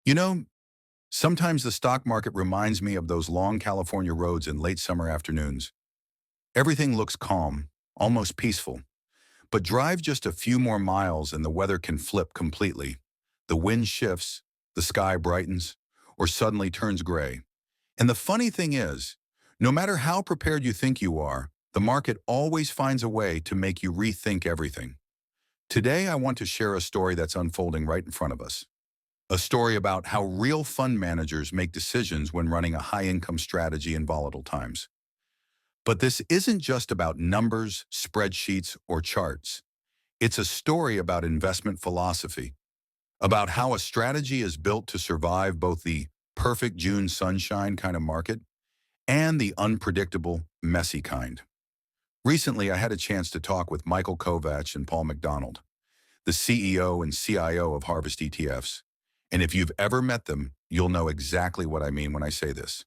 You know, sometimes the stock market reminds me of those long California roads in late summer afternoons. Everything looks calm, almost peaceful. But drive just a few more miles and the weather can flip completely. The wind shifts, the sky brightens, or suddenly turns gray. And the funny thing is, no matter how prepared you think you are, the market always finds a way to make you rethink everything. Today, I want to share a story that's unfolding right in front of us. A story about how real fund managers make decisions when running a high-income strategy in volatile times. But this isn't just about numbers, spreadsheets, or charts. It's a story about investment philosophy, about how a strategy is built to survive both the perfect June sunshine kind of market and the unpredictable, messy kind. Recently, I had a chance to talk with Michael Kovacs and Paul McDonald, the CEO and CIO of Harvest ETFs. And if you've ever met them, you'll know exactly what I mean when I say this.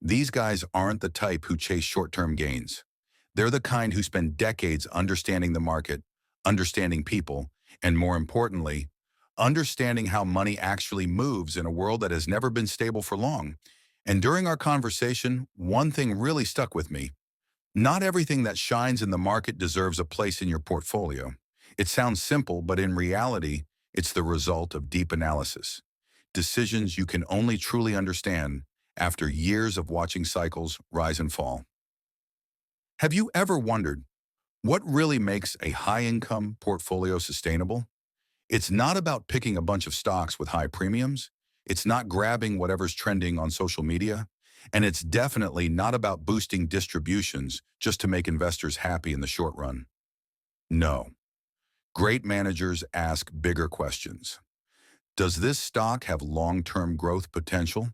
These guys aren't the type who chase short-term gains. They're the kind who spend decades understanding the market, understanding people, and more importantly, understanding how money actually moves in a world that has never been stable for long. And during our conversation, one thing really stuck with me. Not everything that shines in the market deserves a place in your portfolio. It sounds simple, but in reality, it's the result of deep analysis. Decisions you can only truly understand after years of watching cycles rise and fall. Have you ever wondered what really makes a high-income portfolio sustainable? It's not about picking a bunch of stocks with high premiums. It's not grabbing whatever's trending on social media. And it's definitely not about boosting distributions just to make investors happy in the short run. No. Great managers ask bigger questions. Does this stock have long-term growth potential?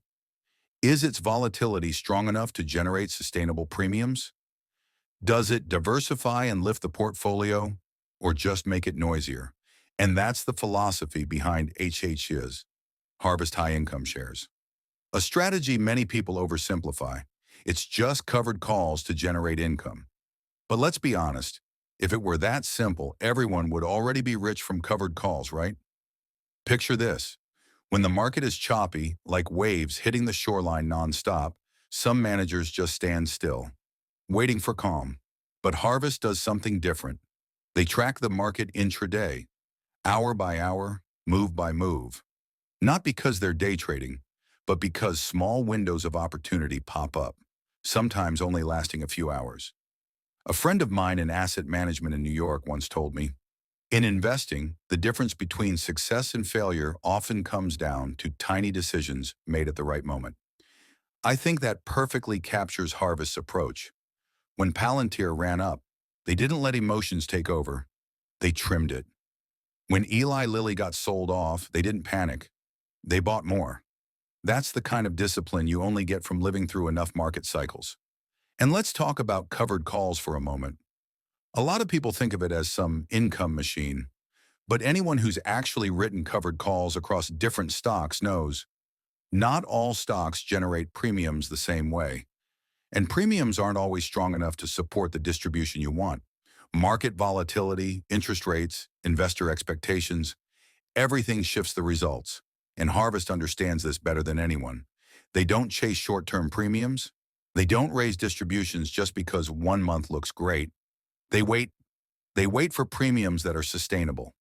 Is its volatility strong enough to generate sustainable premiums? Does it diversify and lift the portfolio, or just make it noisier? And that's the philosophy behind HHIS, Harvest High Income Shares. A strategy many people oversimplify. It's just covered calls to generate income. But let's be honest, if it were that simple, everyone would already be rich from covered calls, right? Picture this. When the market is choppy, like waves hitting the shoreline nonstop, some managers just stand still, waiting for calm. But Harvest does something different. They track the market intraday, hour by hour, move by move. Not because they're day trading, but because small windows of opportunity pop up, sometimes only lasting a few hours. A friend of mine in asset management in New York once told me, in investing, the difference between success and failure often comes down to tiny decisions made at the right moment. I think that perfectly captures Harvest's approach. When Palantir ran up, they didn't let emotions take over. They trimmed it. When Eli Lilly got sold off, they didn't panic. They bought more. That's the kind of discipline you only get from living through enough market cycles. And let's talk about covered calls for a moment. A lot of people think of it as some income machine, but anyone who's actually written covered calls across different stocks knows not all stocks generate premiums the same way. And premiums aren't always strong enough to support the distribution you want. Market volatility, interest rates, investor expectations, everything shifts the results. And Harvest understands this better than anyone. They don't chase short-term premiums. They don't raise distributions just because one month looks great. They wait. They wait for premiums that are sustainable.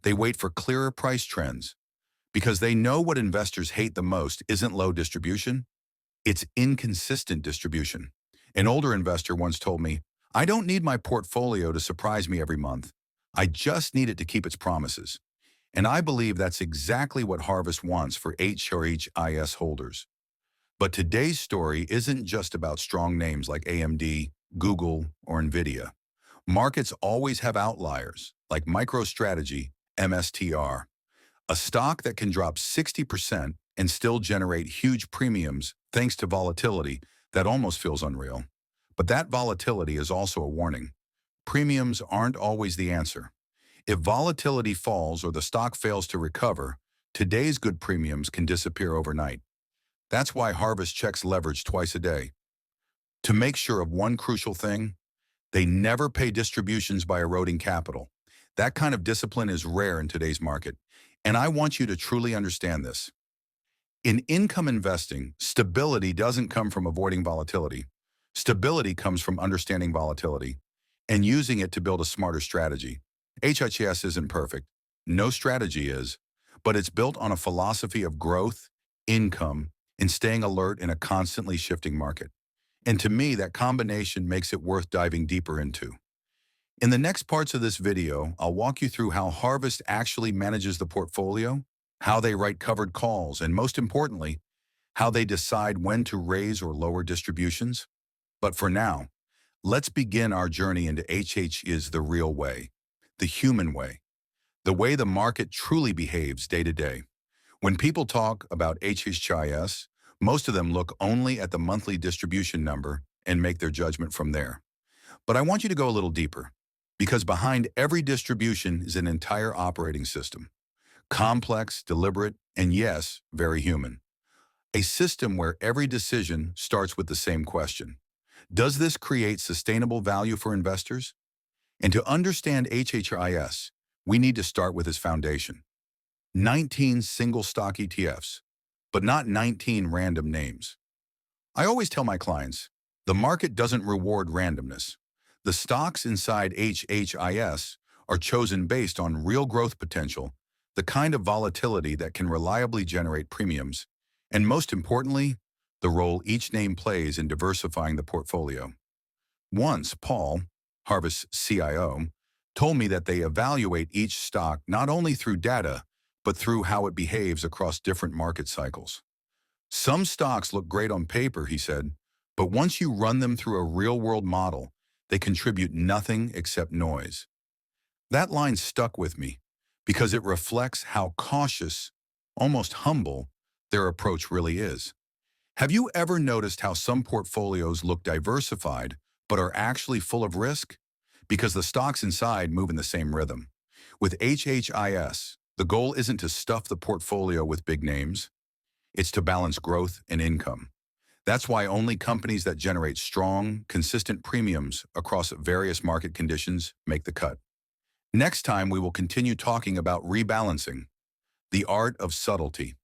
They wait for clearer price trends because they know what investors hate the most isn't low distribution, it's inconsistent distribution. An older investor once told me, I don't need my portfolio to surprise me every month. I just need it to keep its promises. And I believe that's exactly what Harvest wants for HRHIS holders. But today's story isn't just about strong names like AMD, Google, or NVIDIA. Markets always have outliers, like MicroStrategy, MSTR, a stock that can drop 60% and still generate huge premiums thanks to volatility that almost feels unreal. But that volatility is also a warning. Premiums aren't always the answer. If volatility falls or the stock fails to recover, today's good premiums can disappear overnight. That's why Harvest checks leverage twice a day. To make sure of one crucial thing, they never pay distributions by eroding capital. That kind of discipline is rare in today's market, and I want you to truly understand this. In income investing, stability doesn't come from avoiding volatility. Stability comes from understanding volatility and using it to build a smarter strategy. HHIS isn't perfect. No strategy is, but it's built on a philosophy of growth, income, and staying alert in a constantly shifting market. And to me, that combination makes it worth diving deeper into. In the next parts of this video, I'll walk you through how Harvest actually manages the portfolio, how they write covered calls, and most importantly, how they decide when to raise or lower distributions. But for now, let's begin our journey into HHIS the real way, the human way, the way the market truly behaves day to day. When people talk about HHIS, most of them look only at the monthly distribution number and make their judgment from there. But I want you to go a little deeper, because behind every distribution is an entire operating system. Complex, deliberate, and yes, very human. A system where every decision starts with the same question. Does this create sustainable value for investors? And to understand HHIS, we need to start with its foundation. 19 single stock ETFs, but not 19 random names. I always tell my clients, the market doesn't reward randomness. The stocks inside HHIS are chosen based on real growth potential, the kind of volatility that can reliably generate premiums, and most importantly, the role each name plays in diversifying the portfolio. Once, Paul, Harvest's CIO, told me that they evaluate each stock not only through data, but through how it behaves across different market cycles. Some stocks look great on paper, he said, but once you run them through a real-world model, they contribute nothing except noise. That line stuck with me because it reflects how cautious, almost humble, their approach really is. Have you ever noticed how some portfolios look diversified but are actually full of risk? Because the stocks inside move in the same rhythm. With HHIS, the goal isn't to stuff the portfolio with big names. It's to balance growth and income. That's why only companies that generate strong, consistent premiums across various market conditions make the cut. Next time, we will continue talking about rebalancing, the art of subtlety.